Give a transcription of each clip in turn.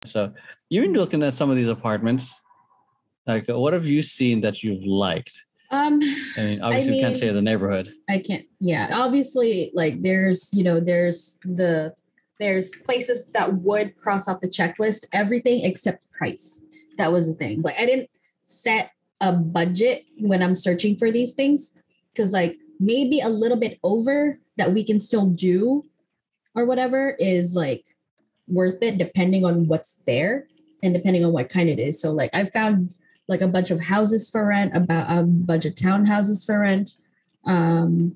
So you've been looking at some of these apartments. Like, what have you seen that you've liked? I mean, obviously, we can't say the neighborhood. I can't. Yeah, obviously, like there's places that would cross off the checklist, everything except price. That was the thing. Like I didn't set a budget when I'm searching for these things because like maybe a little bit over that we can still do or whatever is like worth it depending on what's there and depending on what kind it is. So like I found like a bunch of houses for rent, about a bunch of townhouses for rent. And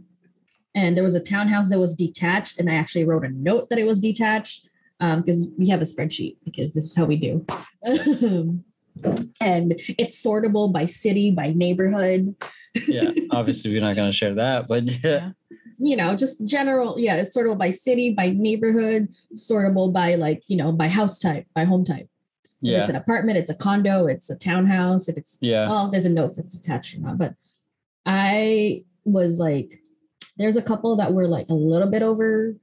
there was a townhouse that was detached, and I actually wrote a note that it was detached because we have a spreadsheet because this is how we do. And it's sortable by city, by neighborhood. Yeah, obviously we're not going to share that, but yeah. You know, just general. Yeah, it's sortable by city, by neighborhood, sortable by like, you know, by house type, by home type. If it's an apartment, it's a condo, it's a townhouse. If it's, well, there's a note if it's attached or not. But I was like, there's a couple that were like a little bit over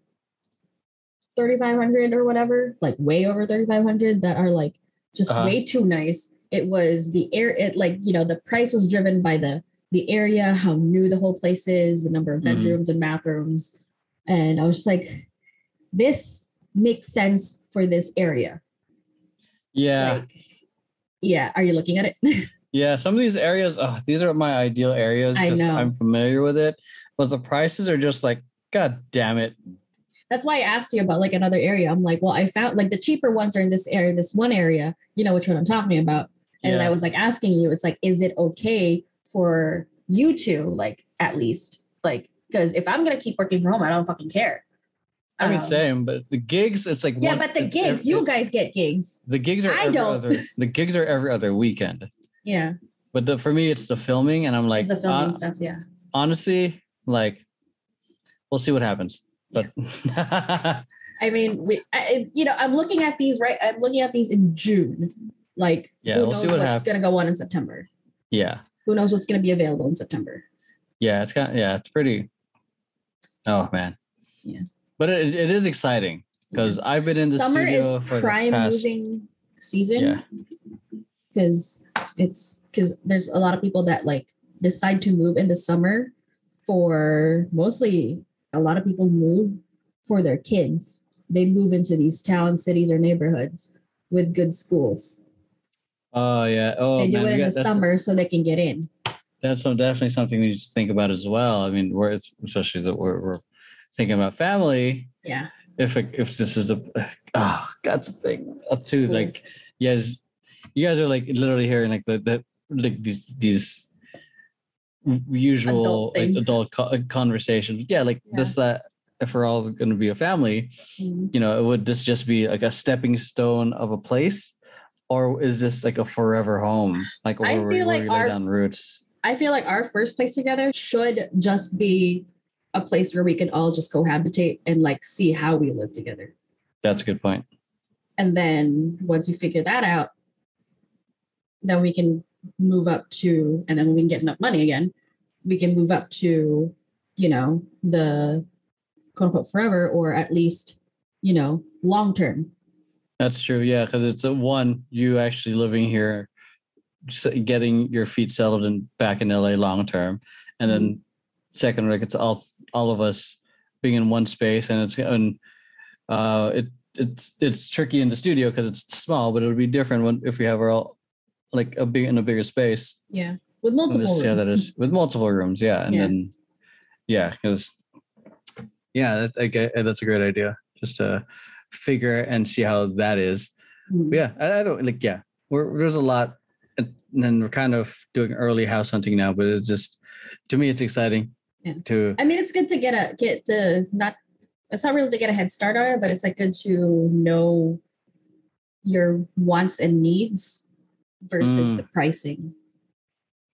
3,500 or whatever, like way over 3,500 that are like just way too nice. It was the the price was driven by the area, how new the whole place is, the number of bedrooms and bathrooms. And I was just like, this makes sense for this area. Yeah. Are you looking at it? Yeah, some of these areas, these are my ideal areas because I'm familiar with it. But the prices are just like, God damn it. That's why I asked you about like another area. I'm like, well, I found like the cheaper ones are in this area, this one area, you know which one I'm talking about. And I was like asking you, it's like, is it okay for you to like, at least like, because if I'm going to keep working from home, I don't fucking care. I mean, same, but the gigs, it's like, but the gigs, you guys get gigs. The gigs are the gigs are every other weekend. Yeah. But for me, it's the filming, and I'm like, it's the filming stuff. Yeah. Honestly, like, we'll see what happens. But I mean, I'm looking at these, right? I'm looking at these in June. Like, who knows what's going to go on in September? Yeah. Who knows what's going to be available in September? Yeah, it's pretty. Oh man. Yeah. But it is exciting because I've been in the summer studio is prime moving season. Yeah. Because there's a lot of people that like decide to move in the summer for mostly a lot of people move for their kids. They move into these towns, cities, or neighborhoods with good schools. Oh yeah. Oh, they do it in the summer so they can get in. That's definitely something we need to think about as well. I mean, especially that we're thinking about family. Yeah. If this is God's thing too. Schools. Like, yes, you guys are like literally hearing like the like these usual adult conversations. Yeah, like this, that if we're all going to be a family, would this just be like a stepping stone of a place, or is this like a forever home? Like, I feel like our down roots. I feel like our first place together should just be a place where we can all just cohabitate and like see how we live together. That's a good point. And then once we figure that out, then we can move up to, and then when we can get enough money again, we can move up to, the quote unquote forever, or at least, long term. That's true. Yeah. Cause it's you actually living here, getting your feet settled and back in LA long term. And then second, like it's all of us being in one space, and it's tricky in the studio because it's small, but it would be different if we have all like in a bigger space. Yeah. With multiple rooms. Yeah, that is with multiple rooms. Yeah. And then, because that's a great idea, just to figure and see how that is. Yeah. I don't there's a lot, and then we're kind of doing early house hunting now, but it's just, to me, it's exciting. Yeah. I mean, it's good to it's not really to get a head start on it, but it's like good to know your wants and needs versus the pricing.